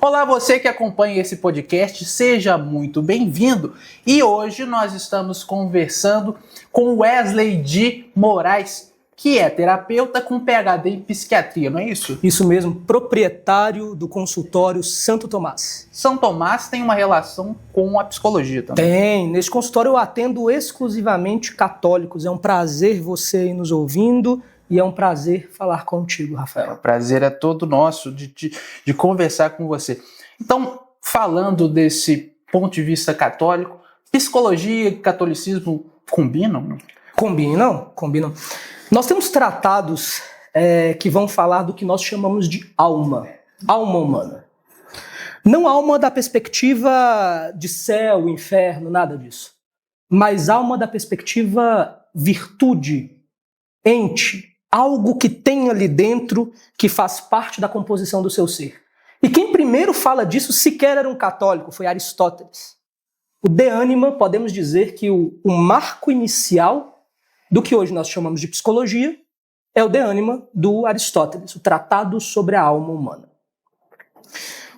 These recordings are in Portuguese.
Olá, você que acompanha esse podcast, seja muito bem-vindo. E hoje nós estamos conversando com Wesley de Moraes, que é terapeuta com PhD em psiquiatria, não é isso? Isso mesmo, proprietário do consultório Santo Tomás. São Tomás tem uma relação com a psicologia também. Tem. Nesse consultório eu atendo exclusivamente católicos. É um prazer você aí nos ouvindo e é um prazer falar contigo, Rafael. O prazer é todo nosso de conversar com você. Então, falando desse ponto de vista católico, psicologia e catolicismo combinam? Combinam. Nós temos tratados que vão falar do que nós chamamos de alma humana. Não alma da perspectiva de céu, inferno, nada disso. Mas alma da perspectiva virtude, ente, algo que tem ali dentro que faz parte da composição do seu ser. E quem primeiro fala disso sequer era um católico, foi Aristóteles. O De Anima, podemos dizer que o marco inicial do que hoje nós chamamos de psicologia é o De Anima do Aristóteles, o Tratado sobre a Alma Humana.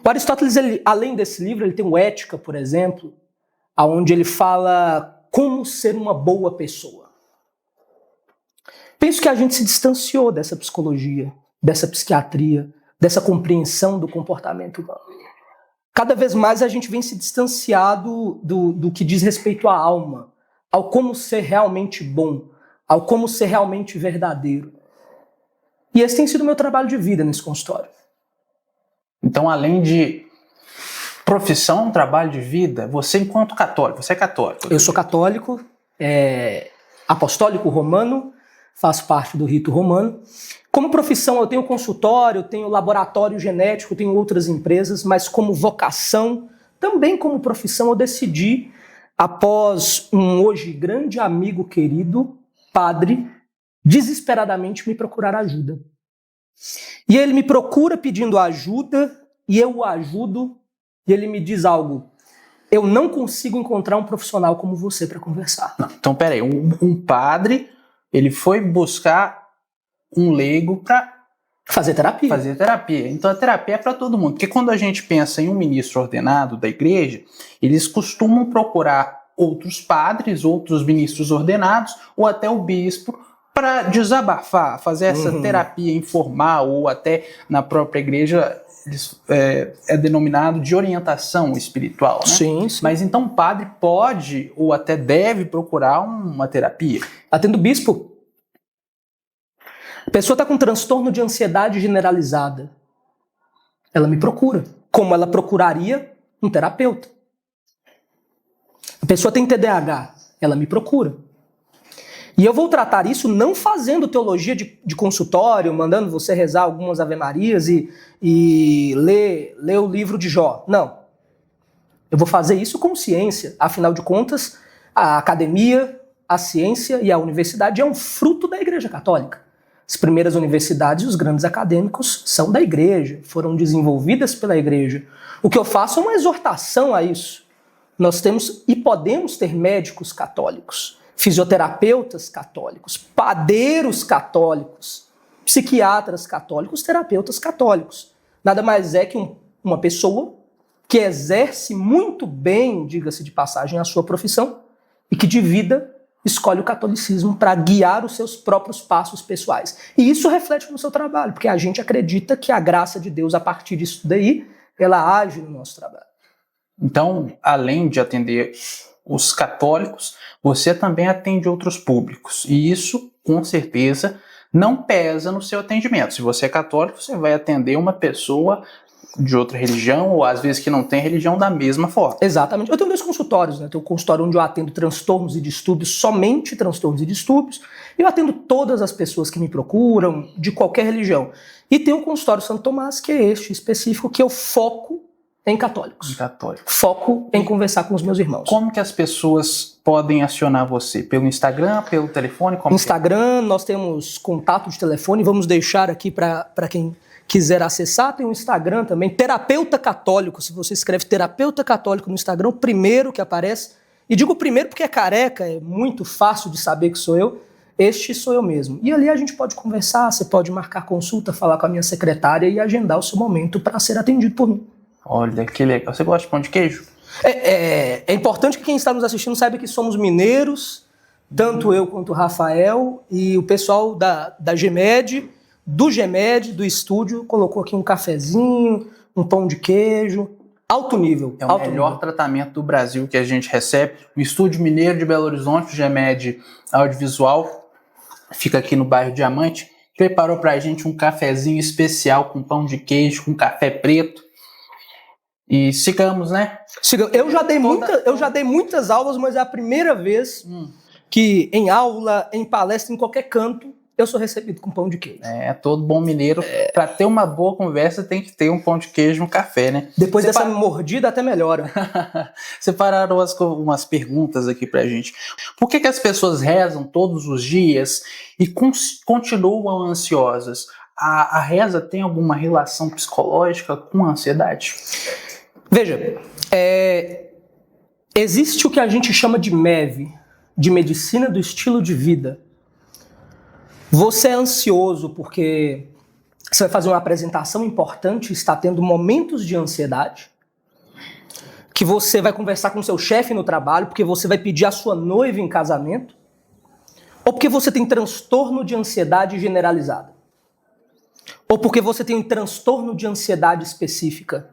O Aristóteles, além desse livro, ele tem o Ética, por exemplo, onde ele fala como ser uma boa pessoa. Penso que a gente se distanciou dessa psicologia, dessa psiquiatria, dessa compreensão do comportamento humano. Cada vez mais a gente vem se distanciado do que diz respeito à alma, ao como ser realmente bom, ao como ser realmente verdadeiro. E esse tem sido o meu trabalho de vida nesse consultório. Então, além de profissão, trabalho de vida, você enquanto católico, você é católico? Eu sou católico, apostólico romano, faço parte do rito romano. Como profissão, eu tenho consultório, tenho laboratório genético, tenho outras empresas, mas como vocação, também como profissão, eu decidi, após um hoje grande amigo querido, padre, desesperadamente me procurar ajuda. E ele me procura pedindo ajuda, e eu o ajudo, e ele me diz algo: eu não consigo encontrar um profissional como você para conversar. Não, então, peraí, um padre, ele foi buscar um leigo para fazer terapia. Então a terapia é para todo mundo. Porque quando a gente pensa em um ministro ordenado da igreja, eles costumam procurar outros padres, outros ministros ordenados, ou até o bispo, para desabafar, fazer essa terapia informal, ou até na própria igreja é denominado de orientação espiritual, né? Sim. Mas então o padre pode ou até deve procurar uma terapia. Atendo bispo. A pessoa está com transtorno de ansiedade generalizada. Ela me procura, como ela procuraria um terapeuta. A pessoa tem TDAH, ela me procura. E eu vou tratar isso não fazendo teologia de consultório, mandando você rezar algumas ave-marias e ler o livro de Jó. Não. Eu vou fazer isso com ciência. Afinal de contas, a academia, a ciência e a universidade é um fruto da Igreja Católica. As primeiras universidades e os grandes acadêmicos são da igreja, foram desenvolvidas pela igreja. O que eu faço é uma exortação a isso. Nós temos e podemos ter médicos católicos, fisioterapeutas católicos, padeiros católicos, psiquiatras católicos, terapeutas católicos. Nada mais é que uma pessoa que exerce muito bem, diga-se de passagem, a sua profissão e que de vida escolhe o catolicismo para guiar os seus próprios passos pessoais. E isso reflete no seu trabalho, porque a gente acredita que a graça de Deus, a partir disso daí, ela age no nosso trabalho. Então, além de atender os católicos, você também atende outros públicos. E isso, com certeza, não pesa no seu atendimento. Se você é católico, você vai atender uma pessoa de outra religião, ou às vezes que não tem religião, da mesma forma. Exatamente. Eu tenho 2 consultórios, né? Eu tenho um consultório onde eu atendo transtornos e distúrbios, somente transtornos e distúrbios, e eu atendo todas as pessoas que me procuram, de qualquer religião. E tem um consultório Santo Tomás, que é este específico, que eu foco em católicos. Foco em conversar com os meus irmãos. Como que as pessoas podem acionar você? Pelo Instagram, pelo telefone? Instagram, nós temos contato de telefone, vamos deixar aqui para quem quiser acessar. Tem o Instagram também, Terapeuta Católico. Se você escreve Terapeuta Católico no Instagram, o primeiro que aparece, e digo primeiro porque é careca, é muito fácil de saber que sou eu, este sou eu mesmo. E ali a gente pode conversar, você pode marcar consulta, falar com a minha secretária e agendar o seu momento para ser atendido por mim. Olha, que legal. Você gosta de pão de queijo? É importante que quem está nos assistindo saiba que somos mineiros, tanto eu quanto o Rafael, e o pessoal da GEMED, do GEMED, do estúdio, colocou aqui um cafezinho, um pão de queijo, alto nível. É o melhor tratamento do Brasil que a gente recebe. O Estúdio Mineiro de Belo Horizonte, o GEMED Audiovisual, fica aqui no bairro Diamante, preparou pra gente um cafezinho especial com pão de queijo, com café preto. E sigamos, né? Eu já dei muitas aulas, mas é a primeira vez que em aula, em palestra, em qualquer canto, eu sou recebido com pão de queijo. Todo bom mineiro, para ter uma boa conversa, tem que ter um pão de queijo e um café, né? Depois dessa mordida, até melhora. Separaram umas perguntas aqui pra gente. Por que as pessoas rezam todos os dias e continuam ansiosas? A reza tem alguma relação psicológica com a ansiedade? Veja, existe o que a gente chama de MEV, de medicina do estilo de vida. Você é ansioso porque você vai fazer uma apresentação importante, está tendo momentos de ansiedade, que você vai conversar com seu chefe no trabalho, porque você vai pedir a sua noiva em casamento, ou porque você tem transtorno de ansiedade generalizada, ou porque você tem um transtorno de ansiedade específica.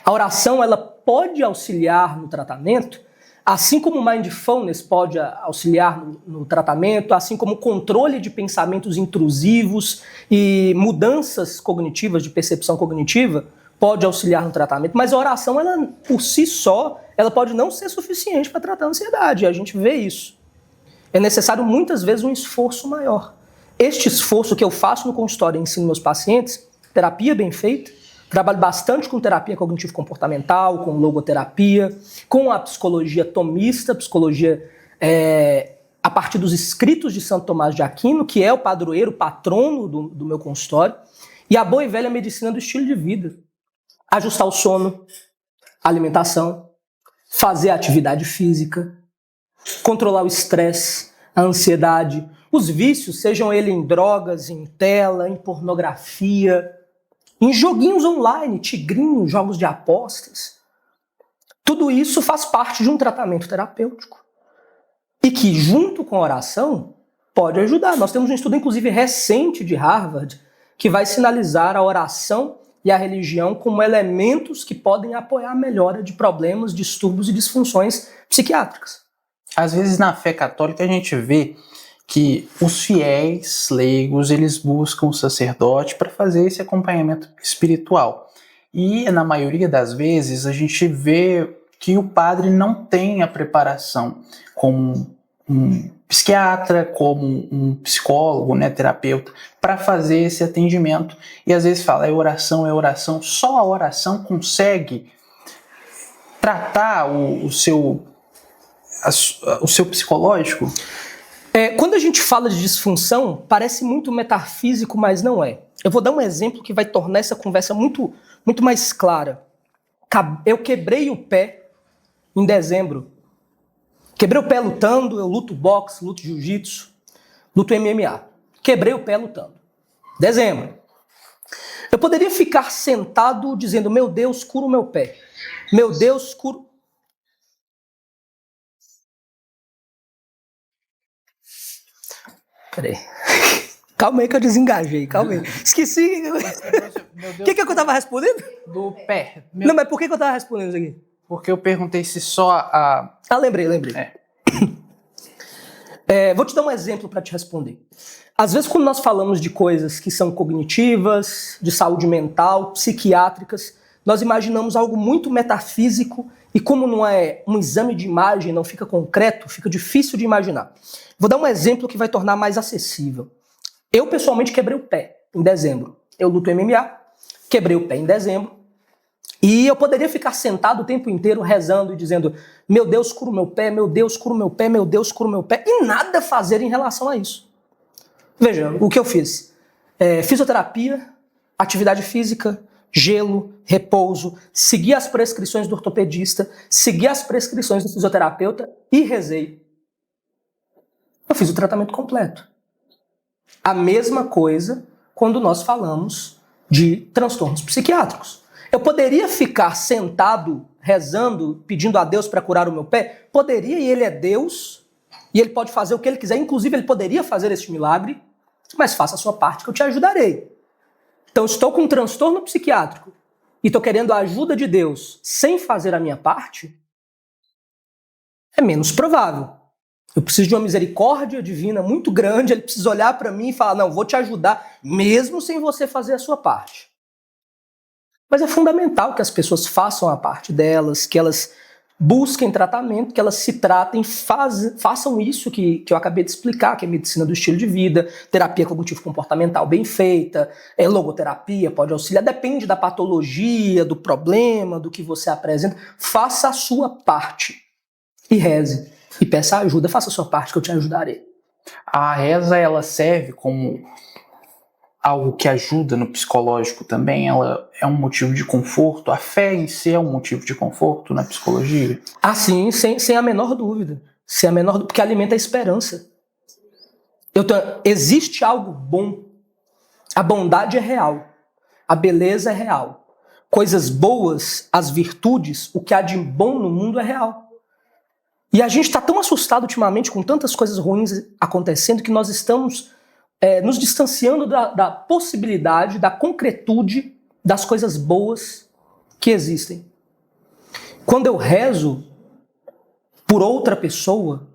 A oração, ela pode auxiliar no tratamento, assim como o Mindfulness pode auxiliar no tratamento, assim como o controle de pensamentos intrusivos e mudanças cognitivas, de percepção cognitiva, pode auxiliar no tratamento. Mas a oração, ela, por si só, ela pode não ser suficiente para tratar a ansiedade. A gente vê isso. É necessário, muitas vezes, um esforço maior. Este esforço que eu faço no consultório e ensino meus pacientes, terapia bem feita, trabalho bastante com terapia cognitivo-comportamental, com logoterapia, com a psicologia tomista, psicologia a partir dos escritos de Santo Tomás de Aquino, que é o padroeiro, o patrono do meu consultório, e a boa e velha medicina do estilo de vida. Ajustar o sono, alimentação, fazer atividade física, controlar o estresse, a ansiedade, os vícios, sejam eles em drogas, em tela, em pornografia, em joguinhos online, tigrinhos, jogos de apostas. Tudo isso faz parte de um tratamento terapêutico. E que, junto com a oração, pode ajudar. Nós temos um estudo, inclusive, recente de Harvard, que vai sinalizar a oração e a religião como elementos que podem apoiar a melhora de problemas, distúrbios e disfunções psiquiátricas. Às vezes, na fé católica, a gente vê que os fiéis leigos, eles buscam o sacerdote para fazer esse acompanhamento espiritual. E, na maioria das vezes, a gente vê que o padre não tem a preparação como um psiquiatra, como um psicólogo, né, terapeuta, para fazer esse atendimento. E às vezes fala, é oração. Só a oração consegue tratar o seu psicológico? Quando a gente fala de disfunção, parece muito metafísico, mas não é. Eu vou dar um exemplo que vai tornar essa conversa muito, muito mais clara. Eu quebrei o pé em dezembro. Quebrei o pé lutando, eu luto boxe, luto jiu-jitsu, luto MMA. Quebrei o pé lutando. Dezembro. Eu poderia ficar sentado dizendo, meu Deus, cura o meu pé. Meu Deus, cura... Peraí. Calma aí que eu desengajei, calma aí. Esqueci. O que eu tava respondendo? Do pé. Não, mas por que eu tava respondendo isso aqui? Porque eu perguntei se só a... lembrei. Vou te dar um exemplo para te responder. Às vezes, quando nós falamos de coisas que são cognitivas, de saúde mental, psiquiátricas, nós imaginamos algo muito metafísico e como não é um exame de imagem, não fica concreto, fica difícil de imaginar. Vou dar um exemplo que vai tornar mais acessível. Eu, pessoalmente, quebrei o pé em dezembro. Eu luto MMA, quebrei o pé em dezembro. E eu poderia ficar sentado o tempo inteiro rezando e dizendo, meu Deus, cura o meu pé, meu Deus, cura o meu pé, meu Deus, cura o meu pé, e nada fazer em relação a isso. Veja, o que eu fiz. Fisioterapia, atividade física, gelo, repouso, segui as prescrições do ortopedista, segui as prescrições do fisioterapeuta e rezei. Eu fiz o tratamento completo. A mesma coisa quando nós falamos de transtornos psiquiátricos. Eu poderia ficar sentado, rezando, pedindo a Deus para curar o meu pé? Poderia, e ele é Deus, e ele pode fazer o que ele quiser. Inclusive, ele poderia fazer este milagre, mas faça a sua parte que eu te ajudarei. Então, estou com um transtorno psiquiátrico e estou querendo a ajuda de Deus sem fazer a minha parte, é menos provável. Eu preciso de uma misericórdia divina muito grande, ele precisa olhar para mim e falar, não, vou te ajudar, mesmo sem você fazer a sua parte. Mas é fundamental que as pessoas façam a parte delas, que elas busquem tratamento, que elas se tratem, façam isso que eu acabei de explicar, que é medicina do estilo de vida, terapia cognitivo-comportamental bem feita, logoterapia pode auxiliar, depende da patologia, do problema, do que você apresenta. Faça a sua parte e reze. E peça ajuda, faça a sua parte que eu te ajudarei. A reza, ela serve como algo que ajuda no psicológico também? Ela é um motivo de conforto? A fé em si é um motivo de conforto na psicologia? Ah, sim, sem a menor dúvida. Porque alimenta a esperança. Existe algo bom. A bondade é real. A beleza é real. Coisas boas, as virtudes, o que há de bom no mundo é real. E a gente está tão assustado ultimamente com tantas coisas ruins acontecendo que nós estamos nos distanciando da possibilidade, da concretude das coisas boas que existem. Quando eu rezo por outra pessoa,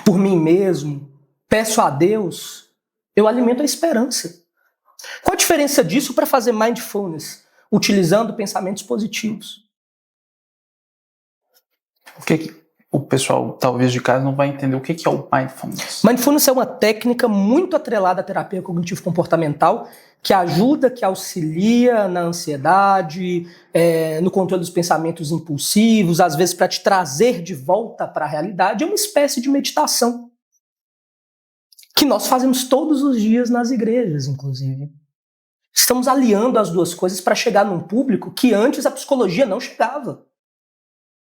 por mim mesmo, peço a Deus, eu alimento a esperança. Qual a diferença disso para fazer mindfulness? Utilizando pensamentos positivos. O pessoal, talvez de casa, não vai entender o que é o mindfulness. Mindfulness é uma técnica muito atrelada à terapia cognitivo-comportamental que ajuda, que auxilia na ansiedade, no controle dos pensamentos impulsivos, às vezes para te trazer de volta para a realidade. É uma espécie de meditação que nós fazemos todos os dias nas igrejas, inclusive. Estamos aliando as duas coisas para chegar num público que antes a psicologia não chegava.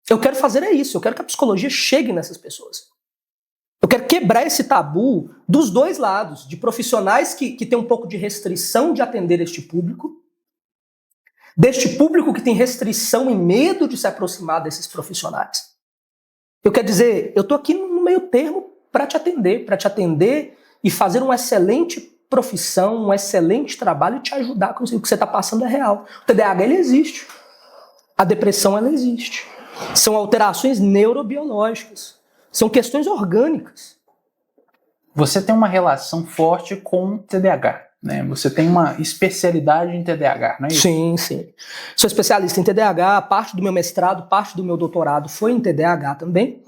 Eu quero fazer isso, eu quero que a psicologia chegue nessas pessoas. Eu quero quebrar esse tabu dos dois lados, de profissionais que têm um pouco de restrição de atender este público, deste público que tem restrição e medo de se aproximar desses profissionais. Eu quero dizer, eu estou aqui no meio termo para te atender e fazer uma excelente profissão, um excelente trabalho e te ajudar com o que você está passando é real. O TDAH, ele existe. A depressão, ela existe. São alterações neurobiológicas. São questões orgânicas. Você tem uma relação forte com TDAH, né? Você tem uma especialidade em TDAH, não é isso? Sim, sim. Sou especialista em TDAH, parte do meu mestrado, parte do meu doutorado foi em TDAH também.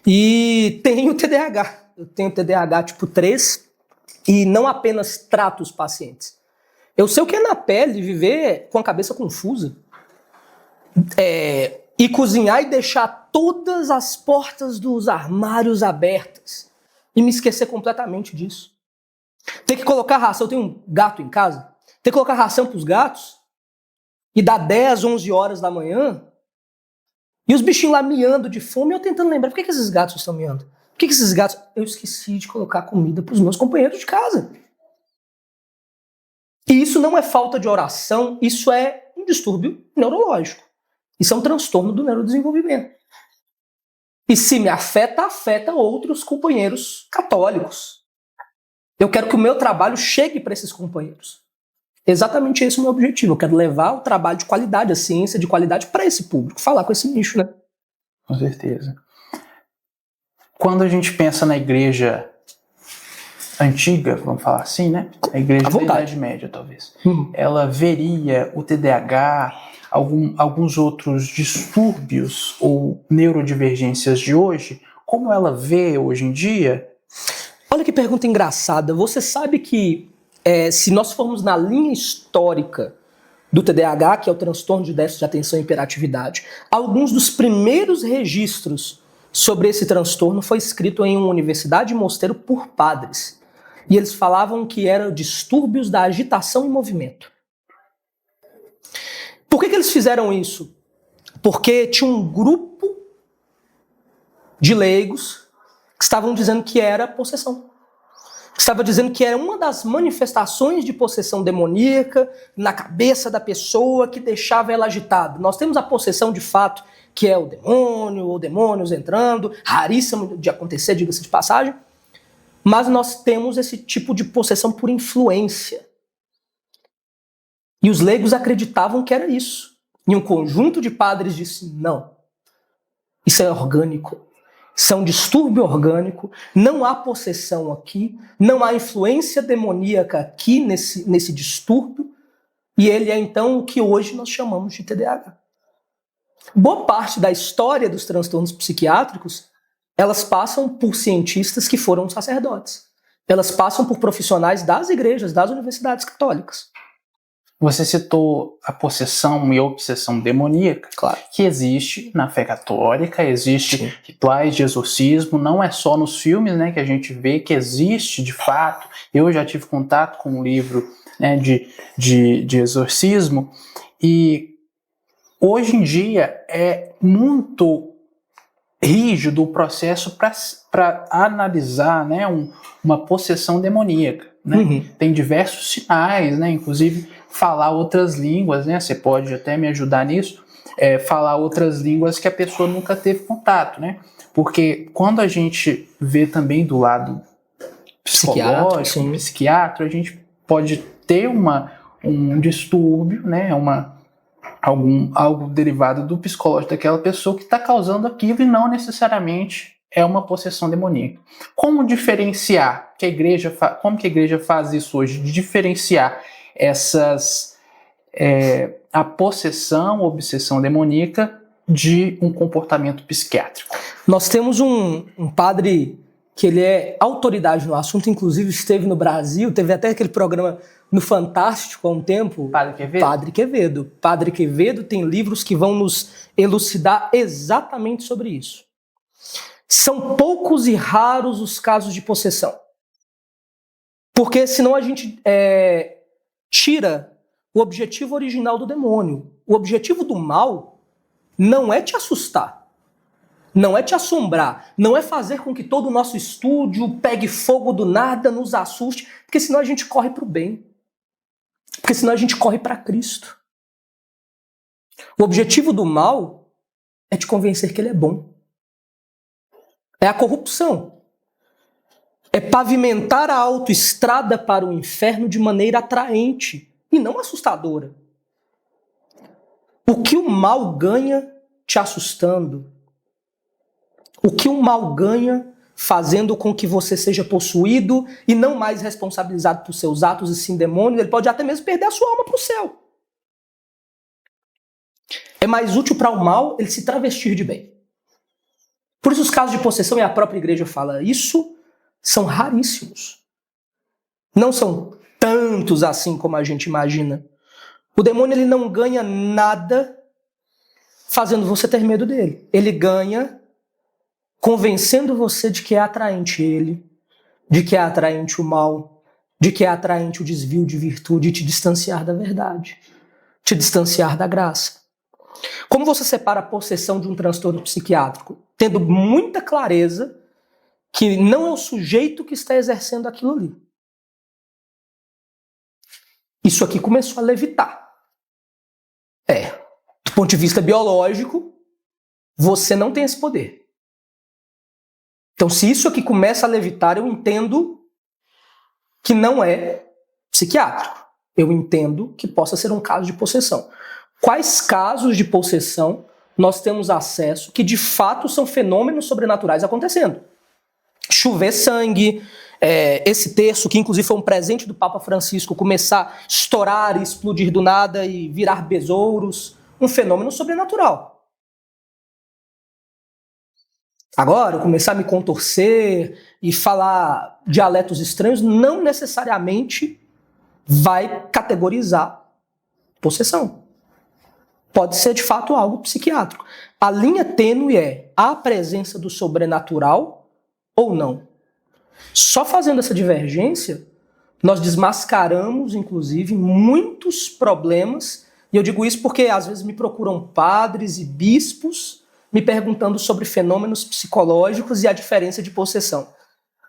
E tenho TDAH. Eu tenho TDAH tipo 3 e não apenas trato os pacientes. Eu sei o que é na pele viver com a cabeça confusa. E cozinhar e deixar todas as portas dos armários abertas e me esquecer completamente disso. Ter que colocar ração, eu tenho um gato em casa, ter que colocar ração para os gatos e dar 10, 11 horas da manhã e os bichinhos lá miando de fome e eu tentando lembrar, por que esses gatos estão miando? Por que esses gatos... Eu esqueci de colocar comida para os meus companheiros de casa. E isso não é falta de oração, isso é um distúrbio neurológico. Isso é um transtorno do neurodesenvolvimento. E se me afeta, afeta outros companheiros católicos. Eu quero que o meu trabalho chegue para esses companheiros. Exatamente esse é o meu objetivo. Eu quero levar o trabalho de qualidade, a ciência de qualidade para esse público. Falar com esse nicho, né? Com certeza. Quando a gente pensa na igreja antiga, vamos falar assim, né? A igreja da Idade Média, talvez. Ela veria o TDAH... alguns outros distúrbios ou neurodivergências de hoje, como ela vê hoje em dia? Olha que pergunta engraçada. Você sabe que se nós formos na linha histórica do TDAH, que é o transtorno de déficit de atenção e hiperatividade, alguns dos primeiros registros sobre esse transtorno foi escrito em uma universidade e mosteiro por padres. E eles falavam que eram distúrbios da agitação e movimento. Por que eles fizeram isso? Porque tinha um grupo de leigos que estavam dizendo que era possessão. Estava dizendo que era uma das manifestações de possessão demoníaca na cabeça da pessoa que deixava ela agitada. Nós temos a possessão de fato, que é o demônio, ou demônios entrando, raríssimo de acontecer, diga-se de passagem, mas nós temos esse tipo de possessão por influência. E os leigos acreditavam que era isso. E um conjunto de padres disse, não, isso é orgânico. Isso é um distúrbio orgânico, não há possessão aqui, não há influência demoníaca aqui nesse distúrbio, e ele é então o que hoje nós chamamos de TDAH. Boa parte da história dos transtornos psiquiátricos, elas passam por cientistas que foram sacerdotes. Elas passam por profissionais das igrejas, das universidades católicas. Você citou a possessão e a obsessão demoníaca, Claro. Que existe na fé católica, existe rituais de exorcismo, não é só nos filmes, né, que a gente vê que existe de fato. Eu já tive contato com um livro, né, de exorcismo, e hoje em dia é muito rígido o processo para analisar, né, uma possessão demoníaca. Né? Uhum. Tem diversos sinais, né, inclusive falar outras línguas, né? Você pode até me ajudar nisso, falar outras línguas que a pessoa nunca teve contato, né? Porque quando a gente vê também do lado psicológico, psiquiatra, a gente pode ter um distúrbio, né? Algo derivado do psicológico daquela pessoa que está causando aquilo e não necessariamente é uma possessão demoníaca. Como diferenciar? Como que a igreja faz isso hoje? De diferenciar a possessão, a obsessão demoníaca de um comportamento psiquiátrico. Nós temos um padre que ele é autoridade no assunto, inclusive esteve no Brasil, teve até aquele programa no Fantástico há um tempo. Padre Quevedo? Padre Quevedo. Padre Quevedo tem livros que vão nos elucidar exatamente sobre isso. São poucos e raros os casos de possessão. Porque senão a gente tira o objetivo original do demônio. O objetivo do mal não é te assustar, não é te assombrar, não é fazer com que todo o nosso estúdio pegue fogo do nada, nos assuste, porque senão a gente corre para o bem. Porque senão a gente corre para Cristo. O objetivo do mal é te convencer que ele é bom. É a corrupção. É pavimentar a autoestrada para o inferno de maneira atraente e não assustadora. O que o mal ganha te assustando? O que o mal ganha fazendo com que você seja possuído e não mais responsabilizado por seus atos e sim demônio? Ele pode até mesmo perder a sua alma para o céu. É mais útil para o mal ele se travestir de bem. Por isso os casos de possessão, e a própria igreja fala isso, são raríssimos. Não são tantos assim como a gente imagina. O demônio ele não ganha nada fazendo você ter medo dele. Ele ganha convencendo você de que é atraente ele, de que é atraente o mal, de que é atraente o desvio de virtude e te distanciar da verdade, te distanciar da graça. Como você separa a possessão de um transtorno psiquiátrico? Tendo muita clareza que não é o sujeito que está exercendo aquilo ali. Isso aqui começou a levitar. Do ponto de vista biológico, você não tem esse poder. Então, se isso aqui começa a levitar, eu entendo que não é psiquiátrico. Eu entendo que possa ser um caso de possessão. Quais casos de possessão nós temos acesso que de fato são fenômenos sobrenaturais acontecendo? Chover sangue, esse terço, que inclusive foi um presente do Papa Francisco, começar a estourar e explodir do nada e virar besouros, um fenômeno sobrenatural. Agora, eu começar a me contorcer e falar dialetos estranhos não necessariamente vai categorizar possessão. Pode ser de fato algo psiquiátrico. A linha tênue é a presença do sobrenatural ou não. Só fazendo essa divergência, nós desmascaramos, inclusive, muitos problemas, e eu digo isso porque às vezes me procuram padres e bispos me perguntando sobre fenômenos psicológicos e a diferença de possessão.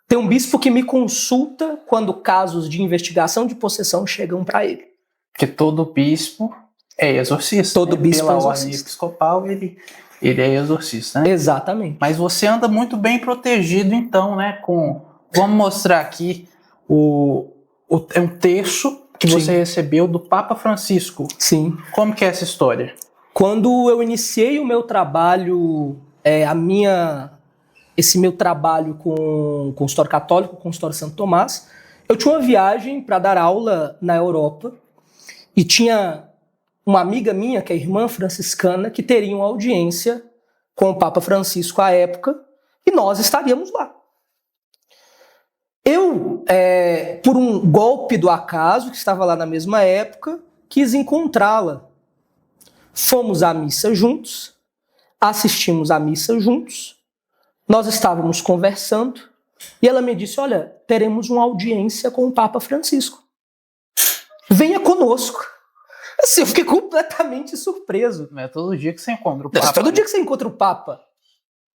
Tem um bispo que me consulta quando casos de investigação de possessão chegam para ele. Porque todo bispo é exorcista. Todo bispo Pela é ordem exorcista. episcopal, ele é exorcista, né? Exatamente. Mas você anda muito bem protegido, então, né? Vamos mostrar aqui é um texto que você recebeu do Papa Francisco. Sim. Como que é essa história? Quando eu iniciei o meu trabalho, esse meu trabalho com o consultório católico, com o consultório Santo Tomás, eu tinha uma viagem para dar aula na Europa e tinha uma amiga minha, que é irmã franciscana, que teria uma audiência com o Papa Francisco à época e nós estaríamos lá. Eu, por um golpe do acaso, que estava lá na mesma época, quis encontrá-la. Fomos à missa juntos, assistimos à missa juntos, nós estávamos conversando e ela me disse, olha, teremos uma audiência com o Papa Francisco. Venha conosco. Assim, eu fiquei completamente surpreso. Não é todo dia que você encontra o Papa. Todo dia que você encontra o Papa.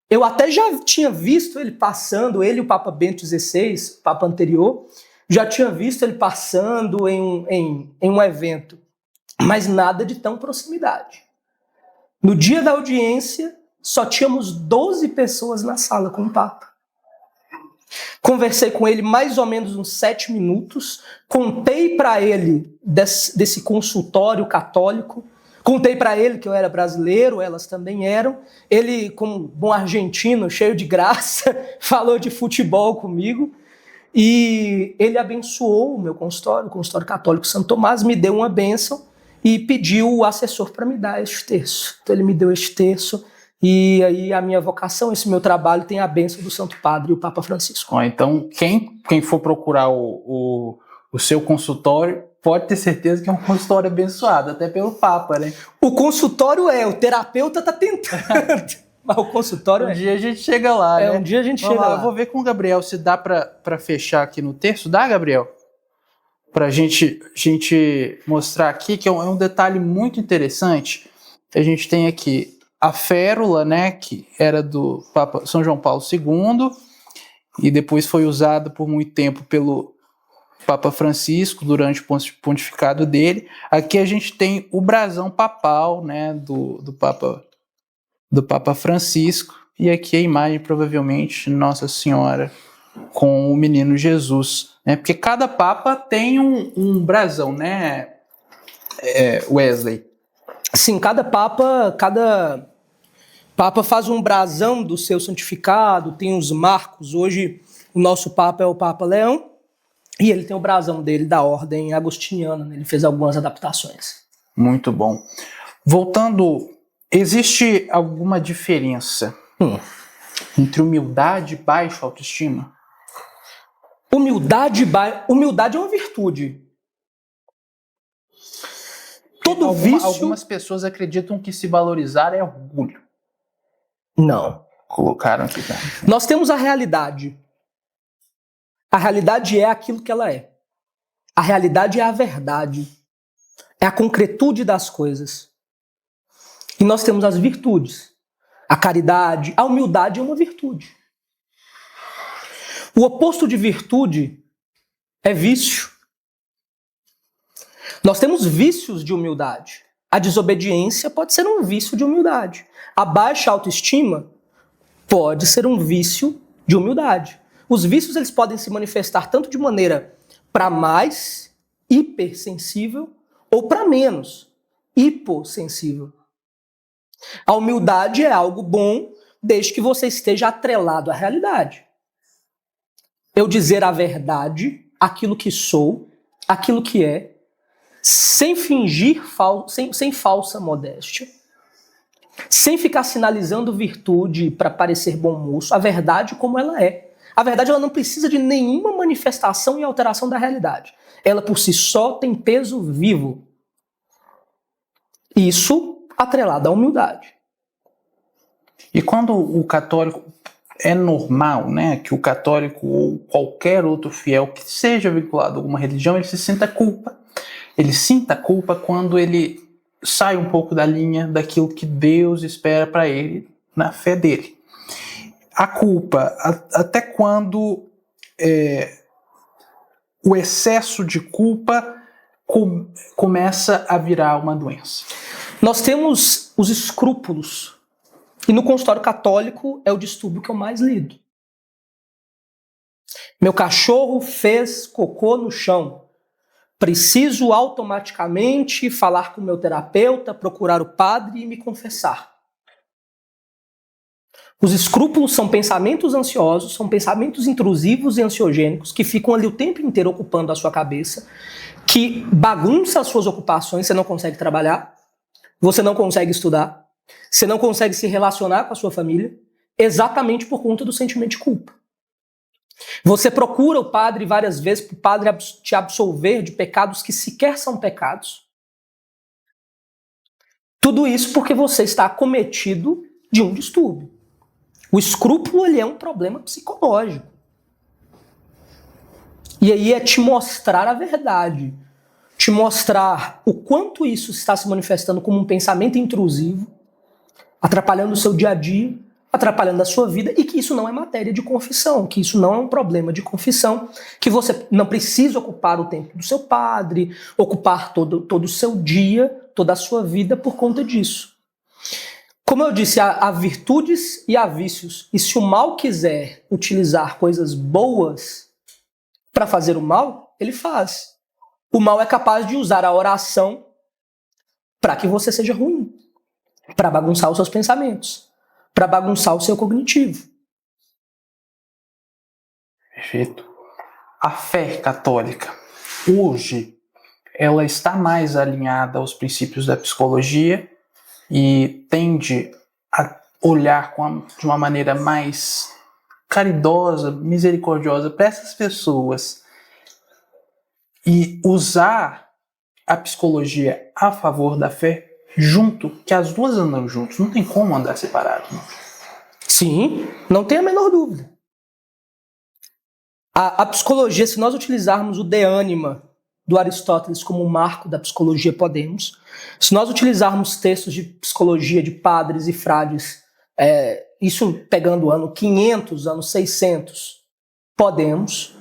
Eu até já tinha visto ele passando, ele e o Papa Bento XVI, Papa anterior, já tinha visto ele passando em um evento, mas nada de tão proximidade. No dia da audiência, só tínhamos 12 pessoas na sala com o Papa. Conversei com ele mais ou menos uns 7 minutos, contei para ele desse consultório católico, contei para ele que eu era brasileiro, elas também eram. Ele, como bom argentino, cheio de graça, falou de futebol comigo. E ele abençoou o meu consultório, o consultório católico Santo Tomás, me deu uma bênção e pediu o assessor para me dar este terço. Então ele me deu este terço e aí a minha vocação, esse meu trabalho tem a bênção do Santo Padre, o Papa Francisco. Então quem for procurar o seu consultório, pode ter certeza que é um consultório abençoado, até pelo Papa, né? O consultório o terapeuta tá tentando, mas o consultório Um dia a gente chega lá, né? Um dia a gente chega lá. Eu vou ver com o Gabriel se dá pra fechar aqui no texto. Dá, Gabriel? Pra gente mostrar aqui, que é um detalhe muito interessante. A gente tem aqui a férula, né, que era do Papa São João Paulo II, e depois foi usada por muito tempo pelo Papa Francisco durante o pontificado dele. Aqui a gente tem o brasão papal, né, do Papa Francisco, e aqui a imagem provavelmente Nossa Senhora com o menino Jesus, né? Porque cada papa tem um brasão, né, Wesley? Sim, cada papa faz um brasão do seu santificado, tem os marcos. Hoje o nosso papa é o Papa Leão, e ele tem o brasão dele da ordem agostiniana, né? Ele fez algumas adaptações. Muito bom. Voltando, existe alguma diferença entre humildade e baixa autoestima? Humildade é uma virtude. Algumas pessoas acreditam que se valorizar é orgulho. Não. Colocaram aqui. Tá? Nós temos a realidade. A realidade é aquilo que ela é. A realidade é a verdade. É a concretude das coisas. E nós temos as virtudes. A caridade, a humildade é uma virtude. O oposto de virtude é vício. Nós temos vícios de humildade. A desobediência pode ser um vício de humildade. A baixa autoestima pode ser um vício de humildade. Os vícios eles podem se manifestar tanto de maneira para mais, hipersensível, ou para menos, hipossensível. A humildade é algo bom desde que você esteja atrelado à realidade. Eu dizer a verdade, aquilo que sou, aquilo que é, sem fingir, sem falsa modéstia, sem ficar sinalizando virtude para parecer bom moço, a verdade como ela é. A verdade ela não precisa de nenhuma manifestação e alteração da realidade. Ela por si só tem peso vivo. Isso atrelado à humildade. E quando o católico... É normal, né, que o católico ou qualquer outro fiel que seja vinculado a alguma religião, ele sinta culpa. Ele sinta culpa quando ele sai um pouco da linha daquilo que Deus espera para ele na fé dele. A culpa, até quando o excesso de culpa começa a virar uma doença. Nós temos os escrúpulos, e no consultório católico é o distúrbio que eu mais lido. Meu cachorro fez cocô no chão. Preciso automaticamente falar com o meu terapeuta, procurar o padre e me confessar. Os escrúpulos são pensamentos ansiosos, são pensamentos intrusivos e ansiogênicos que ficam ali o tempo inteiro ocupando a sua cabeça, que bagunça as suas ocupações, você não consegue trabalhar, você não consegue estudar, você não consegue se relacionar com a sua família, exatamente por conta do sentimento de culpa. Você procura o padre várias vezes para o padre te absolver de pecados que sequer são pecados. Tudo isso porque você está acometido de um distúrbio. O escrúpulo, ele é um problema psicológico. E aí é te mostrar a verdade. Te mostrar o quanto isso está se manifestando como um pensamento intrusivo, atrapalhando o seu dia a dia, atrapalhando a sua vida, e que isso não é matéria de confissão, que isso não é um problema de confissão, que você não precisa ocupar o tempo do seu padre, ocupar todo o seu dia, toda a sua vida por conta disso. Como eu disse, há virtudes e há vícios, e se o mal quiser utilizar coisas boas para fazer o mal, ele faz. O mal é capaz de usar a oração para que você seja ruim, para bagunçar os seus pensamentos, para bagunçar o seu cognitivo. Perfeito. A fé católica, hoje, ela está mais alinhada aos princípios da psicologia e tende a olhar de uma maneira mais caridosa, misericordiosa para essas pessoas e usar a psicologia a favor da fé junto, que as duas andam juntos, não tem como andar separado. Não. Sim, não tem a menor dúvida. A psicologia, se nós utilizarmos o De Anima do Aristóteles como marco da psicologia, podemos. Se nós utilizarmos textos de psicologia de padres e frades, isso pegando o ano 500, ano 600, podemos.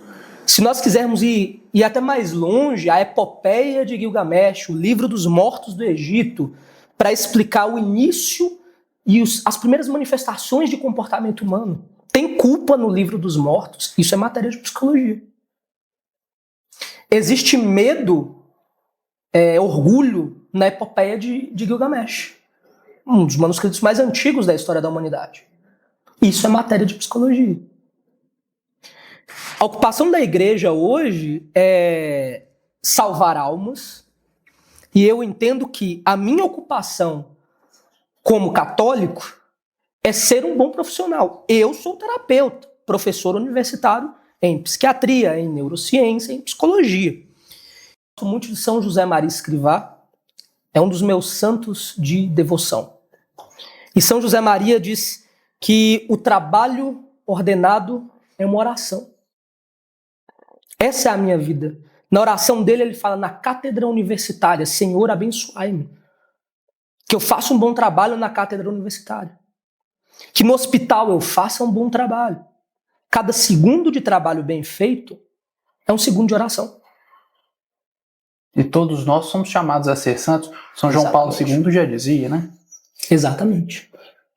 Se nós quisermos ir até mais longe, a epopeia de Gilgamesh, o livro dos mortos do Egito, para explicar o início e as primeiras manifestações de comportamento humano. Tem culpa no livro dos mortos, isso é matéria de psicologia. Existe medo, orgulho na epopeia de Gilgamesh, um dos manuscritos mais antigos da história da humanidade. Isso é matéria de psicologia. A ocupação da igreja hoje é salvar almas, e eu entendo que a minha ocupação como católico é ser um bom profissional. Eu sou terapeuta, professor universitário em psiquiatria, em neurociência, em psicologia. Gosto muito de São José Maria Escrivá, é um dos meus santos de devoção. E São José Maria diz que o trabalho ordenado é uma oração. Essa é a minha vida. Na oração dele, ele fala na cátedra universitária: Senhor, abençoai-me. Que eu faça um bom trabalho na cátedra universitária. Que no hospital eu faça um bom trabalho. Cada segundo de trabalho bem feito é um segundo de oração. E todos nós somos chamados a ser santos. São João Paulo II já dizia, né? Exatamente.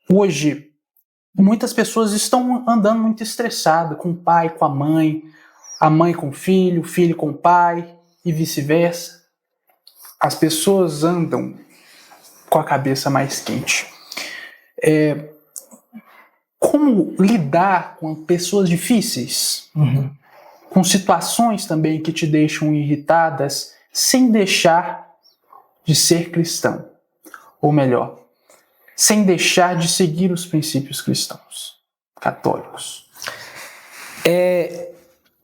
Hoje, muitas pessoas estão andando muito estressadas com o pai, com a mãe com o filho com o pai e vice-versa. As pessoas andam com a cabeça mais quente. Como lidar com pessoas difíceis? Com situações também que te deixam irritadas, sem deixar de ser cristão. Ou melhor, sem deixar de seguir os princípios cristãos, católicos.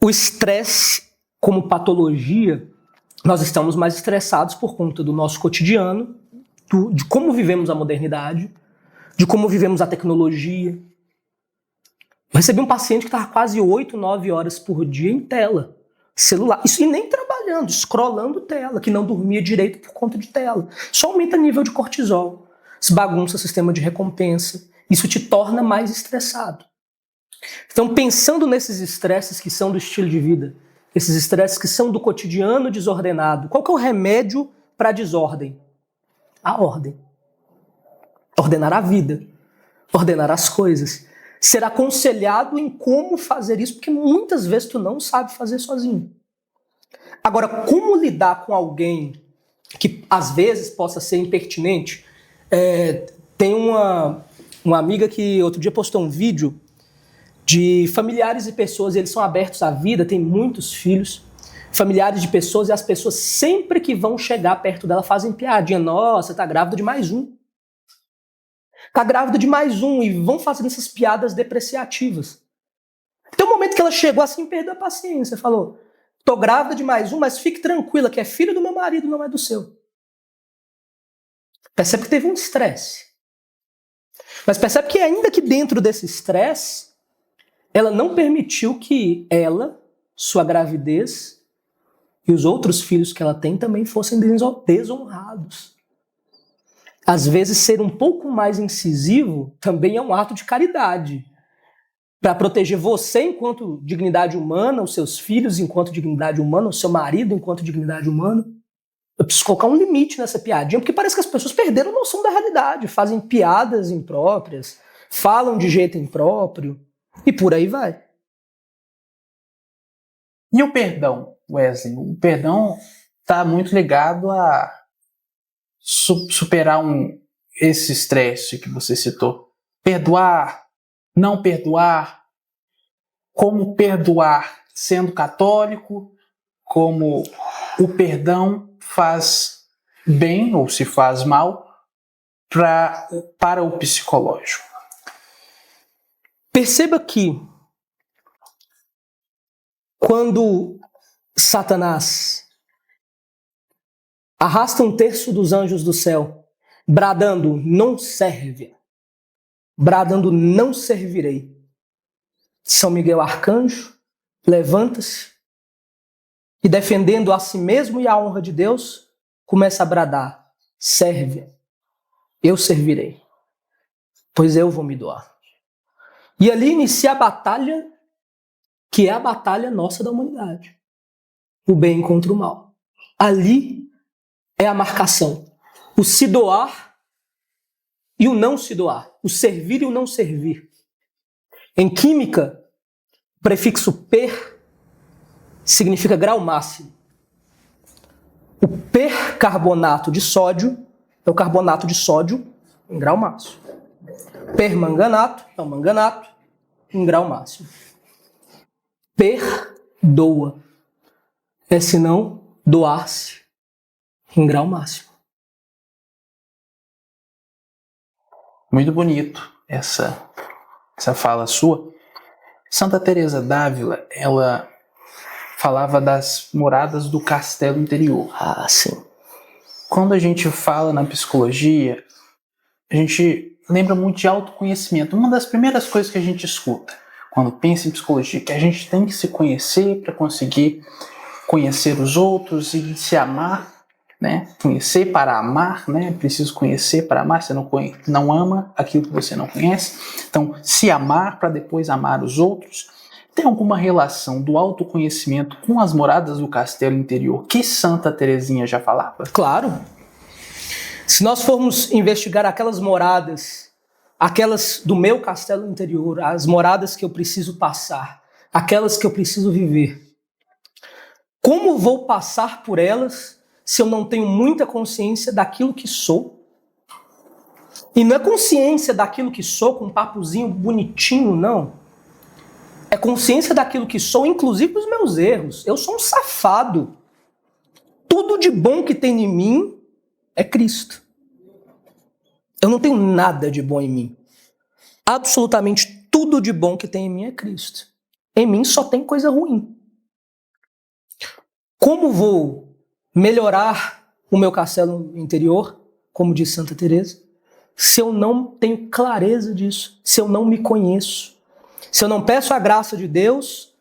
O estresse como patologia, nós estamos mais estressados por conta do nosso cotidiano, de como vivemos a modernidade, de como vivemos a tecnologia. Eu recebi um paciente que estava quase 8, 9 horas por dia em tela, celular. Isso, e nem trabalhando, scrollando tela, que não dormia direito por conta de tela. Só aumenta o nível de cortisol, se bagunça o sistema de recompensa. Isso te torna mais estressado. Então, pensando nesses estresses que são do estilo de vida, esses estresses que são do cotidiano desordenado, qual que é o remédio para a desordem? A ordem. Ordenar a vida, ordenar as coisas. Ser aconselhado em como fazer isso, porque muitas vezes tu não sabe fazer sozinho. Agora, como lidar com alguém que às vezes possa ser impertinente? Tem uma amiga que outro dia postou um vídeo de familiares e pessoas, eles são abertos à vida, tem muitos filhos, familiares de pessoas, e as pessoas sempre que vão chegar perto dela fazem piadinha. Nossa, tá grávida de mais um. Tá grávida de mais um, e vão fazendo essas piadas depreciativas. Tem um momento que ela chegou assim, perdeu a paciência, falou: tô grávida de mais um, mas fique tranquila que é filho do meu marido, não é do seu. Percebe que teve um estresse. Mas percebe que ainda que dentro desse estresse, ela não permitiu que ela, sua gravidez e os outros filhos que ela tem também fossem desonrados. Às vezes, ser um pouco mais incisivo também é um ato de caridade. Para proteger você enquanto dignidade humana, os seus filhos enquanto dignidade humana, o seu marido enquanto dignidade humana. Eu preciso colocar um limite nessa piadinha, porque parece que as pessoas perderam a noção da realidade, fazem piadas impróprias, falam de jeito impróprio, e por aí vai. E o perdão, Wesley? O perdão está muito ligado a superar esse estresse que você citou. Perdoar, não perdoar, como perdoar sendo católico, como o perdão faz bem ou se faz mal para o psicológico. Perceba que quando Satanás arrasta um terço dos anjos do céu, bradando, não serve, bradando, não servirei, São Miguel Arcanjo levanta-se e, defendendo a si mesmo e a honra de Deus, começa a bradar: serve, eu servirei, pois eu vou me doar. E ali inicia a batalha, que é a batalha nossa da humanidade. O bem contra o mal. Ali é a marcação. O se doar e o não se doar. O servir e o não servir. Em química, o prefixo per significa grau máximo. O percarbonato de sódio é o carbonato de sódio em grau máximo. Permanganato é o manganato em grau máximo. Perdoa é senão doar-se em grau máximo. Muito bonito essa fala sua. Santa Teresa d'Ávila, ela falava das moradas do castelo interior. Ah, sim. Quando a gente fala na psicologia, a gente lembra muito de autoconhecimento. Uma das primeiras coisas que a gente escuta quando pensa em psicologia, que a gente tem que se conhecer para conseguir conhecer os outros e se amar, né? Conhecer para amar, né? Preciso conhecer para amar. Você não ama aquilo que você não conhece. Então, se amar para depois amar os outros. Tem alguma relação do autoconhecimento com as moradas do castelo interior que Santa Teresinha já falava? Claro. Se nós formos investigar aquelas moradas, aquelas do meu castelo interior, as moradas que eu preciso passar, aquelas que eu preciso viver, como vou passar por elas se eu não tenho muita consciência daquilo que sou? E não é consciência daquilo que sou com um papozinho bonitinho, não. É consciência daquilo que sou, inclusive dos meus erros. Eu sou um safado. Tudo de bom que tem em mim é Cristo. Eu não tenho nada de bom em mim. Absolutamente tudo de bom que tem em mim é Cristo. Em mim só tem coisa ruim. Como vou melhorar o meu castelo interior, como diz Santa Teresa, se eu não tenho clareza disso, se eu não me conheço, se eu não peço a graça de Deus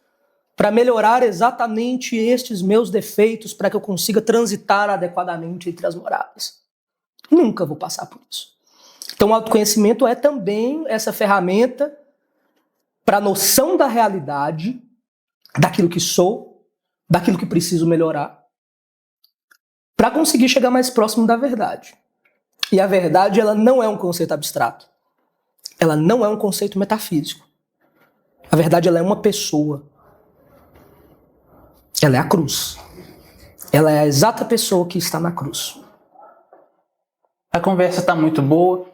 para melhorar exatamente estes meus defeitos, para que eu consiga transitar adequadamente entre as moradas? Nunca vou passar por isso. Então, o autoconhecimento é também essa ferramenta para a noção da realidade, daquilo que sou, daquilo que preciso melhorar, para conseguir chegar mais próximo da verdade. E a verdade, ela não é um conceito abstrato. Ela não é um conceito metafísico. A verdade, ela é uma pessoa. Ela é a cruz. Ela é a exata pessoa que está na cruz. A conversa está muito boa,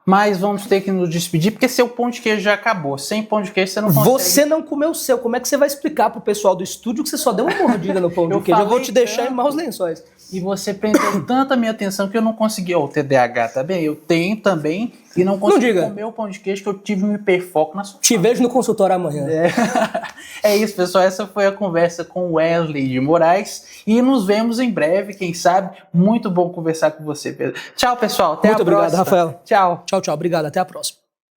mas vamos ter que nos despedir, porque seu pão de queijo já acabou. Sem pão de queijo você não consegue. Você não comeu o seu. Como é que você vai explicar pro pessoal do estúdio que você só deu uma mordida no pão de queijo? Eu vou te deixar em maus lençóis. E você prendeu tanto a minha atenção que eu não consegui. O TDAH também, eu tenho também, e não consegui comer o pão de queijo, que eu tive um hiperfoco na sua. Te vejo no consultório amanhã. É isso, pessoal. Essa foi a conversa com Wesley de Moraes. E nos vemos em breve, quem sabe. Muito bom conversar com você, Pedro. Tchau, pessoal. Até a próxima. Muito obrigado, Rafael. Tchau. Tchau, tchau. Obrigado. Até a próxima.